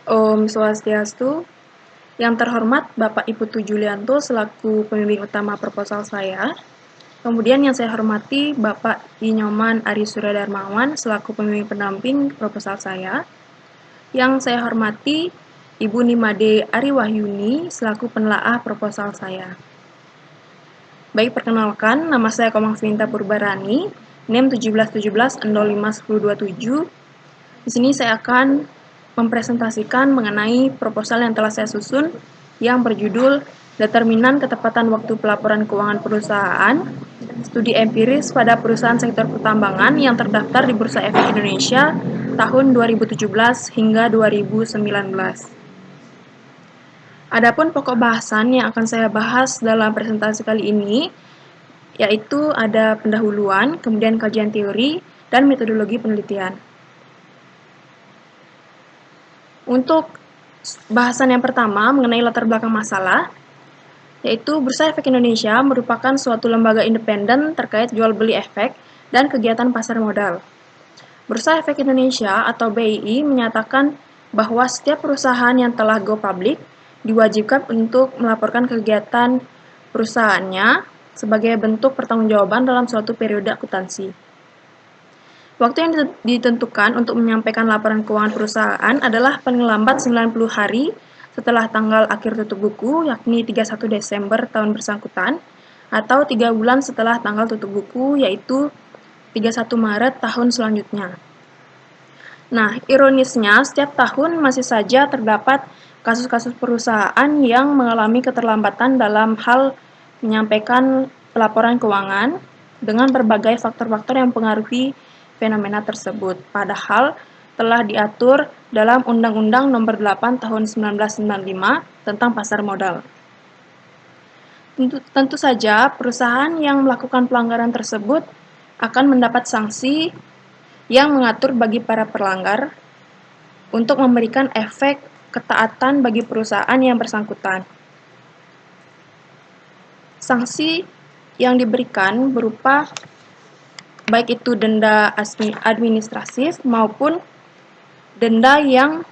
Om Swastiastu, yang terhormat Bapak Ibu Julianto selaku pembimbing utama proposal saya. Kemudian yang saya hormati Bapak Inyoman Ari Surya Darmawan selaku pembimbing pendamping proposal saya. Yang saya hormati Ibu Nimade Ari Wahyuni selaku penelaah proposal saya. Baik, perkenalkan, nama saya Komang Vinta Purbarani, NIM 1717-05-1027. Di sini saya akan mempresentasikan mengenai proposal yang telah saya susun yang berjudul Determinan Ketepatan Waktu Pelaporan Keuangan Perusahaan, Studi Empiris pada Perusahaan Sektor Pertambangan yang terdaftar di Bursa Efek Indonesia tahun 2017 hingga 2019. Adapun pokok bahasan yang akan saya bahas dalam presentasi kali ini yaitu ada pendahuluan, kemudian kajian teori, dan metodologi penelitian. Untuk bahasan yang pertama mengenai latar belakang masalah, yaitu Bursa Efek Indonesia merupakan suatu lembaga independen terkait jual beli efek dan kegiatan pasar modal. Bursa Efek Indonesia atau BII menyatakan bahwa setiap perusahaan yang telah go public diwajibkan untuk melaporkan kegiatan perusahaannya sebagai bentuk pertanggungjawaban dalam suatu periode akuntansi. Waktu yang ditentukan untuk menyampaikan laporan keuangan perusahaan adalah paling lambat 90 hari setelah tanggal akhir tutup buku, yakni 31 Desember tahun bersangkutan, atau 3 bulan setelah tanggal tutup buku, yaitu 31 Maret tahun selanjutnya. Nah, ironisnya, setiap tahun masih saja terdapat kasus-kasus perusahaan yang mengalami keterlambatan dalam hal menyampaikan laporan keuangan dengan berbagai faktor-faktor yang mempengaruhi fenomena tersebut. Padahal telah diatur dalam Undang-Undang Nomor 8 Tahun 1995 tentang pasar modal. Tentu saja, perusahaan yang melakukan pelanggaran tersebut akan mendapat sanksi yang mengatur bagi para pelanggar untuk memberikan efek ketaatan bagi perusahaan yang bersangkutan. Sanksi yang diberikan berupa baik itu denda administratif maupun denda yang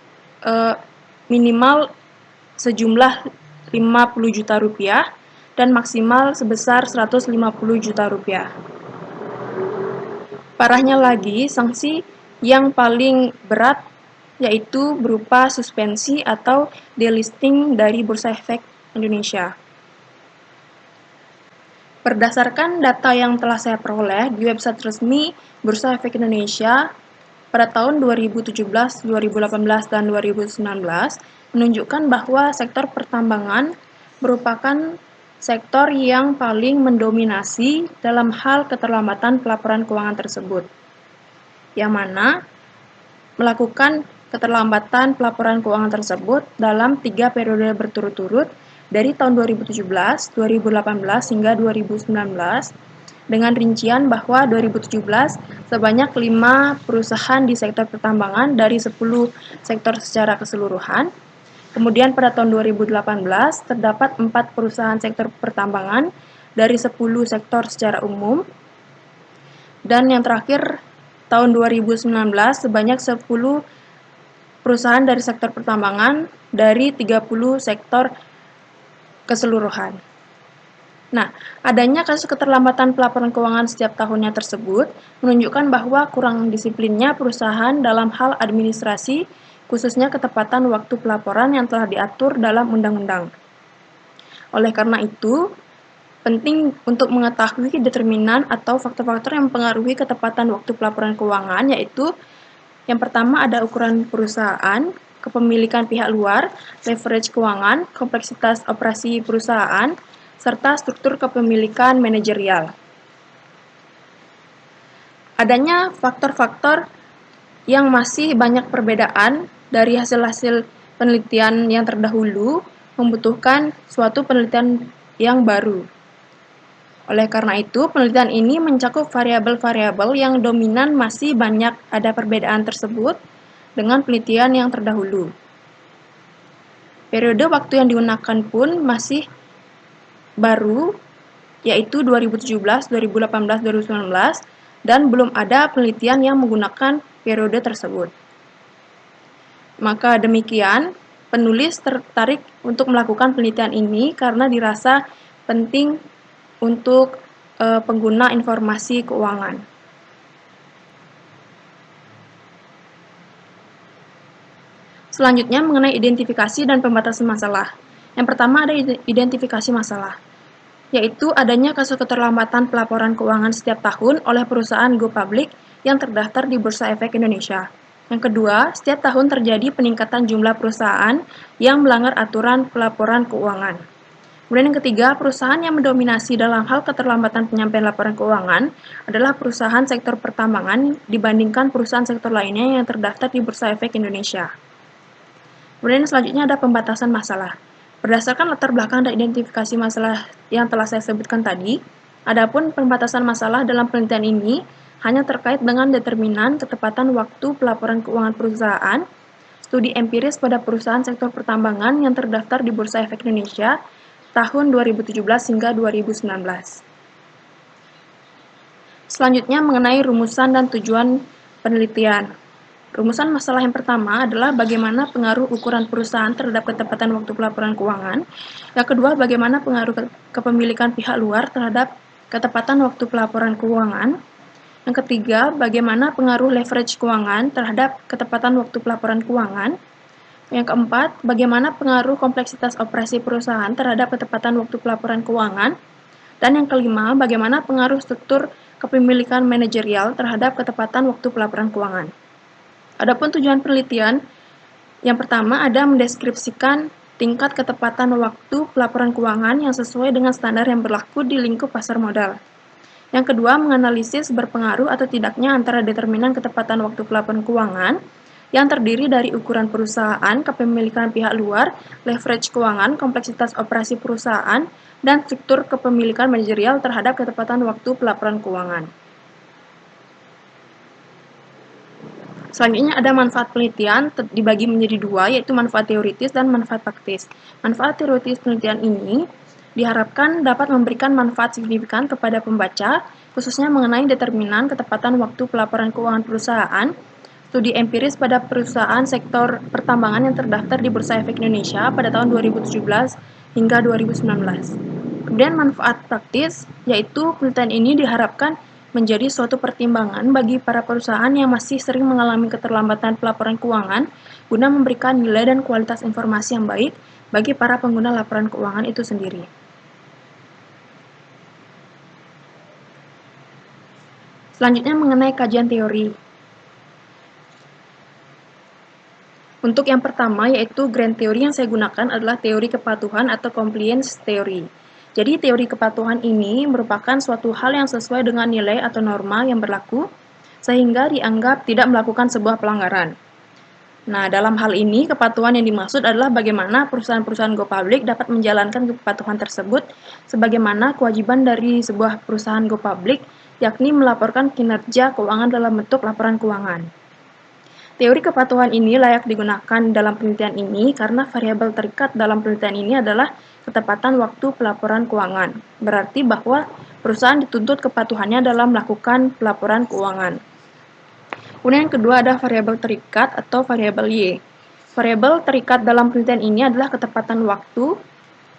minimal sejumlah 50 juta rupiah dan maksimal sebesar 150 juta rupiah. Parahnya lagi, sanksi yang paling berat yaitu berupa suspensi atau delisting dari Bursa Efek Indonesia. Berdasarkan data yang telah saya peroleh di website resmi Bursa Efek Indonesia pada tahun 2017, 2018, dan 2019 menunjukkan bahwa sektor pertambangan merupakan sektor yang paling mendominasi dalam hal keterlambatan pelaporan keuangan tersebut, yang mana melakukan keterlambatan pelaporan keuangan tersebut dalam 3 periode berturut-turut dari tahun 2017, 2018, hingga 2019, dengan rincian bahwa 2017 sebanyak 5 perusahaan di sektor pertambangan dari 10 sektor secara keseluruhan. Kemudian pada tahun 2018 terdapat 4 perusahaan sektor pertambangan dari 10 sektor secara umum. Dan yang terakhir tahun 2019 sebanyak 10 perusahaan dari sektor pertambangan dari 30 sektor keseluruhan. Nah, adanya kasus keterlambatan pelaporan keuangan setiap tahunnya tersebut menunjukkan bahwa kurang disiplinnya perusahaan dalam hal administrasi, khususnya ketepatan waktu pelaporan yang telah diatur dalam undang-undang. Oleh karena itu, penting untuk mengetahui determinan atau faktor-faktor yang mempengaruhi ketepatan waktu pelaporan keuangan, yaitu yang pertama ada ukuran perusahaan, kepemilikan pihak luar, leverage keuangan, kompleksitas operasi perusahaan, serta struktur kepemilikan manajerial. Adanya faktor-faktor yang masih banyak perbedaan dari hasil-hasil penelitian yang terdahulu membutuhkan suatu penelitian yang baru. Oleh karena itu, penelitian ini mencakup variabel-variabel yang dominan masih banyak ada perbedaan tersebut dengan penelitian yang terdahulu. Periode waktu yang digunakan pun masih baru, yaitu 2017, 2018, 2019, dan belum ada penelitian yang menggunakan periode tersebut. Maka demikian, penulis tertarik untuk melakukan penelitian ini karena dirasa penting untuk pengguna informasi keuangan. Selanjutnya mengenai identifikasi dan pembatasan masalah. Yang pertama ada identifikasi masalah, yaitu adanya kasus keterlambatan pelaporan keuangan setiap tahun oleh perusahaan go public yang terdaftar di Bursa Efek Indonesia. Yang kedua, setiap tahun terjadi peningkatan jumlah perusahaan yang melanggar aturan pelaporan keuangan. Kemudian yang ketiga, perusahaan yang mendominasi dalam hal keterlambatan penyampaian laporan keuangan adalah perusahaan sektor pertambangan dibandingkan perusahaan sektor lainnya yang terdaftar di Bursa Efek Indonesia. Kemudian selanjutnya ada pembatasan masalah. Berdasarkan latar belakang dan identifikasi masalah yang telah saya sebutkan tadi, adapun pembatasan masalah dalam penelitian ini hanya terkait dengan determinan ketepatan waktu pelaporan keuangan perusahaan, studi empiris pada perusahaan sektor pertambangan yang terdaftar di Bursa Efek Indonesia tahun 2017 hingga 2019. Selanjutnya mengenai rumusan dan tujuan penelitian. Rumusan masalah yang pertama adalah bagaimana pengaruh ukuran perusahaan terhadap ketepatan waktu pelaporan keuangan. Yang kedua, bagaimana pengaruh kepemilikan pihak luar terhadap ketepatan waktu pelaporan keuangan. Yang ketiga, bagaimana pengaruh leverage keuangan terhadap ketepatan waktu pelaporan keuangan. Yang keempat, bagaimana pengaruh kompleksitas operasi perusahaan terhadap ketepatan waktu pelaporan keuangan. Dan yang kelima, bagaimana pengaruh struktur kepemilikan manajerial terhadap ketepatan waktu pelaporan keuangan. Adapun tujuan penelitian, yang pertama ada mendeskripsikan tingkat ketepatan waktu pelaporan keuangan yang sesuai dengan standar yang berlaku di lingkup pasar modal. Yang kedua, menganalisis berpengaruh atau tidaknya antara determinan ketepatan waktu pelaporan keuangan yang terdiri dari ukuran perusahaan, kepemilikan pihak luar, leverage keuangan, kompleksitas operasi perusahaan, dan struktur kepemilikan manajerial terhadap ketepatan waktu pelaporan keuangan. Selanjutnya ada manfaat penelitian dibagi menjadi dua, yaitu manfaat teoritis dan manfaat praktis. Manfaat teoritis penelitian ini diharapkan dapat memberikan manfaat signifikan kepada pembaca, khususnya mengenai determinan ketepatan waktu pelaporan keuangan perusahaan, studi empiris pada perusahaan sektor pertambangan yang terdaftar di Bursa Efek Indonesia pada tahun 2017 hingga 2019. Kemudian manfaat praktis, yaitu penelitian ini diharapkan menjadi suatu pertimbangan bagi para perusahaan yang masih sering mengalami keterlambatan pelaporan keuangan guna memberikan nilai dan kualitas informasi yang baik bagi para pengguna laporan keuangan itu sendiri. Selanjutnya mengenai kajian teori. Untuk yang pertama yaitu grand theory yang saya gunakan adalah teori kepatuhan atau compliance theory. Jadi teori kepatuhan ini merupakan suatu hal yang sesuai dengan nilai atau norma yang berlaku sehingga dianggap tidak melakukan sebuah pelanggaran. Nah, dalam hal ini kepatuhan yang dimaksud adalah bagaimana perusahaan-perusahaan go public dapat menjalankan kepatuhan tersebut sebagaimana kewajiban dari sebuah perusahaan go public, yakni melaporkan kinerja keuangan dalam bentuk laporan keuangan. Teori kepatuhan ini layak digunakan dalam penelitian ini karena variabel terikat dalam penelitian ini adalah ketepatan waktu pelaporan keuangan. Berarti bahwa perusahaan dituntut kepatuhannya dalam melakukan pelaporan keuangan. Kemudian yang kedua ada variabel terikat atau variabel Y. Variabel terikat dalam penelitian ini adalah ketepatan waktu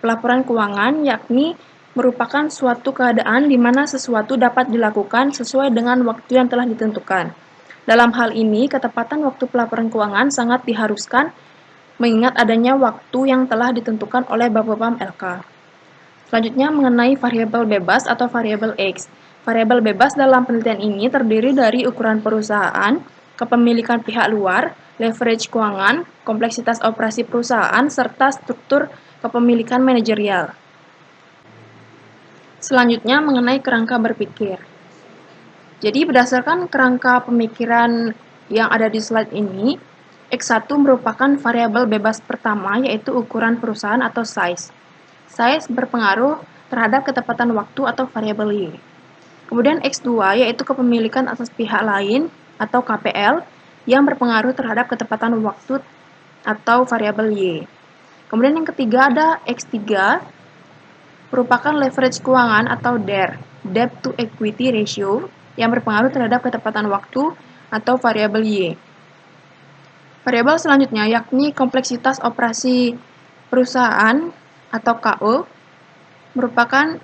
pelaporan keuangan, yakni merupakan suatu keadaan di mana sesuatu dapat dilakukan sesuai dengan waktu yang telah ditentukan. Dalam hal ini, ketepatan waktu pelaporan keuangan sangat diharuskan mengingat adanya waktu yang telah ditentukan oleh Bapepam LK. Selanjutnya mengenai variabel bebas atau variabel X. Variabel bebas dalam penelitian ini terdiri dari ukuran perusahaan, kepemilikan pihak luar, leverage keuangan, kompleksitas operasi perusahaan, serta struktur kepemilikan manajerial. Selanjutnya mengenai kerangka berpikir. Jadi berdasarkan kerangka pemikiran yang ada di slide ini, X1 merupakan variabel bebas pertama yaitu ukuran perusahaan atau size. Size berpengaruh terhadap ketepatan waktu atau variabel Y. Kemudian X2 yaitu kepemilikan atas pihak lain atau KPL yang berpengaruh terhadap ketepatan waktu atau variabel Y. Kemudian yang ketiga ada X3 merupakan leverage keuangan atau DER, Debt to Equity Ratio, yang berpengaruh terhadap ketepatan waktu atau variabel Y. Variabel selanjutnya yakni kompleksitas operasi perusahaan atau KO merupakan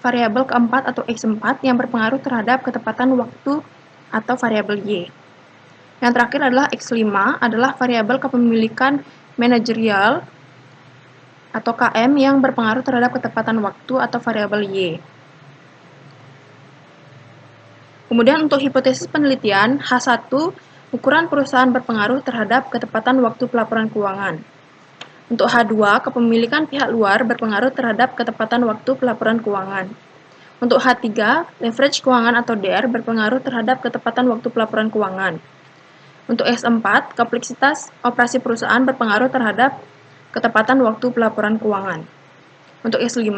variabel keempat atau X4 yang berpengaruh terhadap ketepatan waktu atau variabel Y. Yang terakhir adalah X5 adalah variabel kepemilikan manajerial atau KM yang berpengaruh terhadap ketepatan waktu atau variabel Y. Kemudian untuk hipotesis penelitian, H1, ukuran perusahaan berpengaruh terhadap ketepatan waktu pelaporan keuangan. Untuk H2, kepemilikan pihak luar berpengaruh terhadap ketepatan waktu pelaporan keuangan. Untuk H3, leverage keuangan atau DR berpengaruh terhadap ketepatan waktu pelaporan keuangan. Untuk S4, kompleksitas operasi perusahaan berpengaruh terhadap ketepatan waktu pelaporan keuangan. Untuk S5,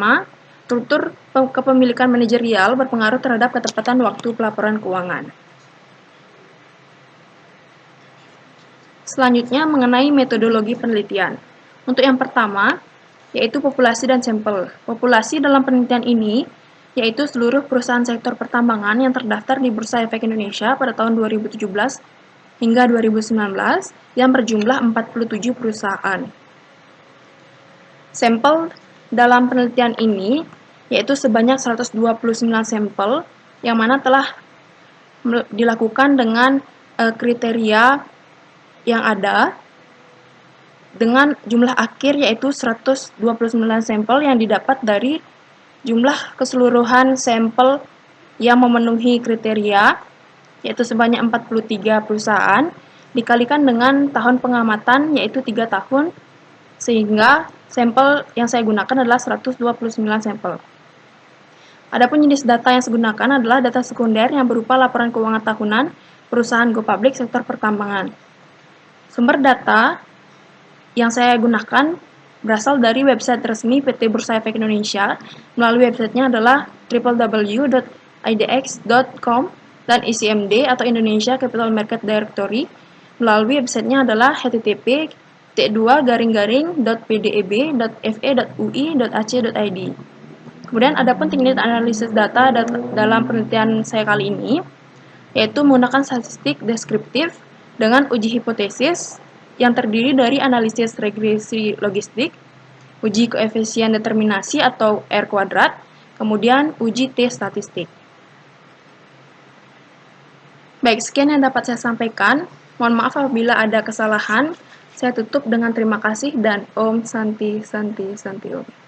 struktur kepemilikan manajerial berpengaruh terhadap ketepatan waktu pelaporan keuangan. Selanjutnya mengenai metodologi penelitian. Untuk yang pertama, yaitu populasi dan sampel. Populasi dalam penelitian ini yaitu seluruh perusahaan sektor pertambangan yang terdaftar di Bursa Efek Indonesia pada tahun 2017 hingga 2019 yang berjumlah 47 perusahaan. Sampel dalam penelitian ini yaitu sebanyak 129 sampel yang mana telah dilakukan dengan kriteria yang ada dengan jumlah akhir yaitu 129 sampel yang didapat dari jumlah keseluruhan sampel yang memenuhi kriteria yaitu sebanyak 43 perusahaan dikalikan dengan tahun pengamatan yaitu 3 tahun sehingga sampel yang saya gunakan adalah 129 sampel. Adapun jenis data yang saya gunakan adalah data sekunder yang berupa laporan keuangan tahunan perusahaan go public sektor pertambangan. Sumber data yang saya gunakan berasal dari website resmi PT Bursa Efek Indonesia. Melalui websitenya adalah www.idx.com dan ICMD atau Indonesia Capital Market Directory. Melalui websitenya adalah http://t2-pdeb.fe.ui.ac.id. Kemudian adapun teknik analisis data dalam penelitian saya kali ini yaitu menggunakan statistik deskriptif dengan uji hipotesis yang terdiri dari analisis regresi logistik, uji koefisien determinasi atau R kuadrat, kemudian uji T statistik. Baik, sekian yang dapat saya sampaikan. Mohon maaf apabila ada kesalahan. Saya tutup dengan terima kasih dan Om Santi Santi Santi Om.